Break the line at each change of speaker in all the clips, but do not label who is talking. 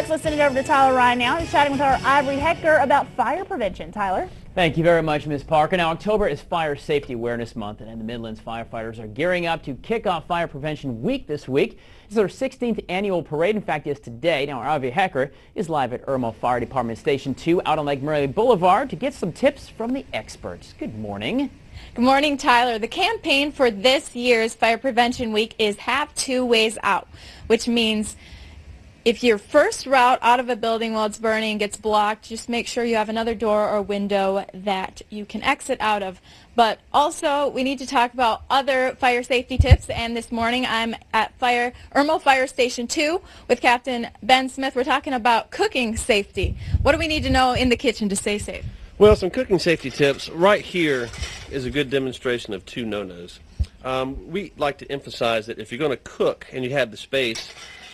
Let's send it over to Tyler right now. He's chatting with our Ivory Hecker about fire prevention. Tyler.
Thank you very much, Ms. Parker. Now, October is Fire Safety Awareness Month, and in the Midlands, firefighters are gearing up to kick off Fire Prevention Week this week. It's their 16th annual parade. In fact, it's today. Now, our Ivory Hecker is live at Irmo Fire Department Station 2 out on Lake Murray Boulevard to get some tips from the experts. Good morning.
Good morning, Tyler. The campaign for this year's Fire Prevention Week is Have Two Ways Out, which means if your first route out of a building while it's burning gets blocked, just make sure you have another door or window that you can exit out of. But also, we need to talk about other fire safety tips, and this morning I'm at Irmo Fire Station 2 with Captain Ben Smith. We're talking about cooking safety. What do we need to know in the kitchen to stay safe?
Well, some cooking safety tips. Right here is a good demonstration of two no-nos. We like to emphasize that if you're going to cook and you have the space,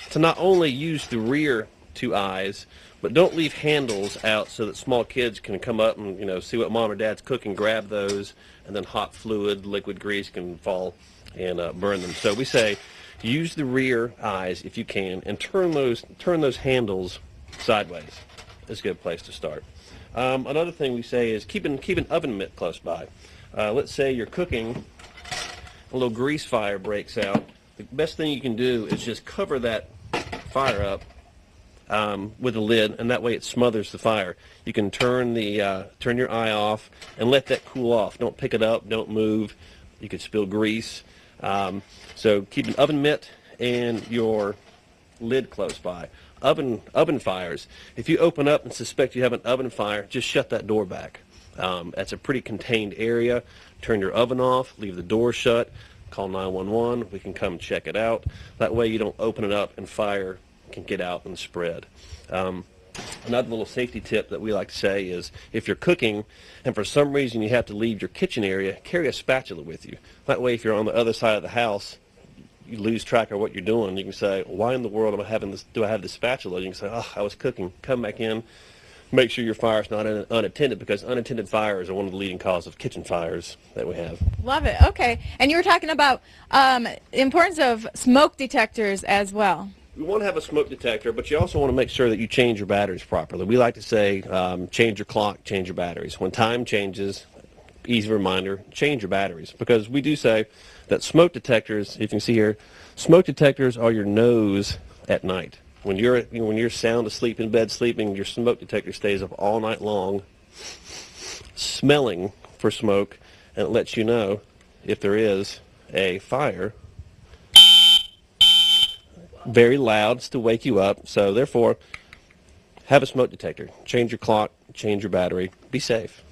to not only use the rear two eyes, but don't leave handles out so that small kids can come up and see what mom or dad's cooking, grab those, and then hot fluid, liquid grease can fall and burn them. So we say use the rear eyes if you can, and turn those handles sideways. That's a good place to start. Another thing we say is keep an oven mitt close by. Let's say you're cooking, a little grease fire breaks out. The best thing you can do is just cover that fire up with a lid, and that way it smothers the fire. You can turn your eye off and let that cool off. Don't pick it up, don't move. You could spill grease. So keep an oven mitt and your lid close by. Oven fires. If you open up and suspect you have an oven fire, just shut that door back. That's a pretty contained area. Turn your oven off, leave the door shut. Call 911, we can come check it out. That way you don't open it up and fire can get out and spread. Another little safety tip that we like to say is if you're cooking and for some reason you have to leave your kitchen area, carry a spatula with you. That way if you're on the other side of the house, you lose track of what you're doing. You can say, why in the world do I have this spatula? You can say, oh, I was cooking. Come back in. Make sure your fire is not unattended, because unattended fires are one of the leading causes of kitchen fires that we have.
Love it. Okay. And you were talking about the importance of smoke detectors as well.
We want to have a smoke detector, but you also want to make sure that you change your batteries properly. We like to say change your clock, change your batteries. When time changes, easy reminder, change your batteries, because we do say that smoke detectors, if you can see here, smoke detectors are your nose at night. When you're sound asleep in bed sleeping, your smoke detector stays up all night long smelling for smoke, and it lets you know if there is a fire. Very loud to wake you up, so therefore have a smoke detector. Change your clock, change your battery, be safe.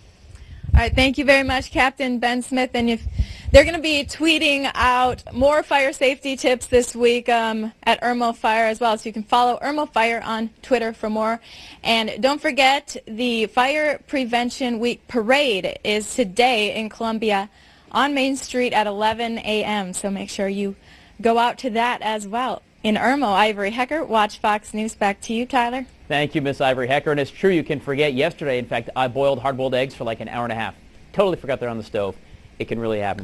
All right, thank you very much, Captain Ben Smith. And they're going to be tweeting out more fire safety tips this week at Irmo Fire as well. So you can follow Irmo Fire on Twitter for more. And don't forget, the Fire Prevention Week Parade is today in Columbia on Main Street at 11 a.m. So make sure you go out to that as well. In Irmo, Ivory Hecker, Watch Fox News. Back to you, Tyler.
Thank you, Miss Ivory Hecker. And it's true, you can forget. Yesterday, in fact, I boiled hard-boiled eggs for like an hour and a half. Totally forgot they're on the stove. It can really happen.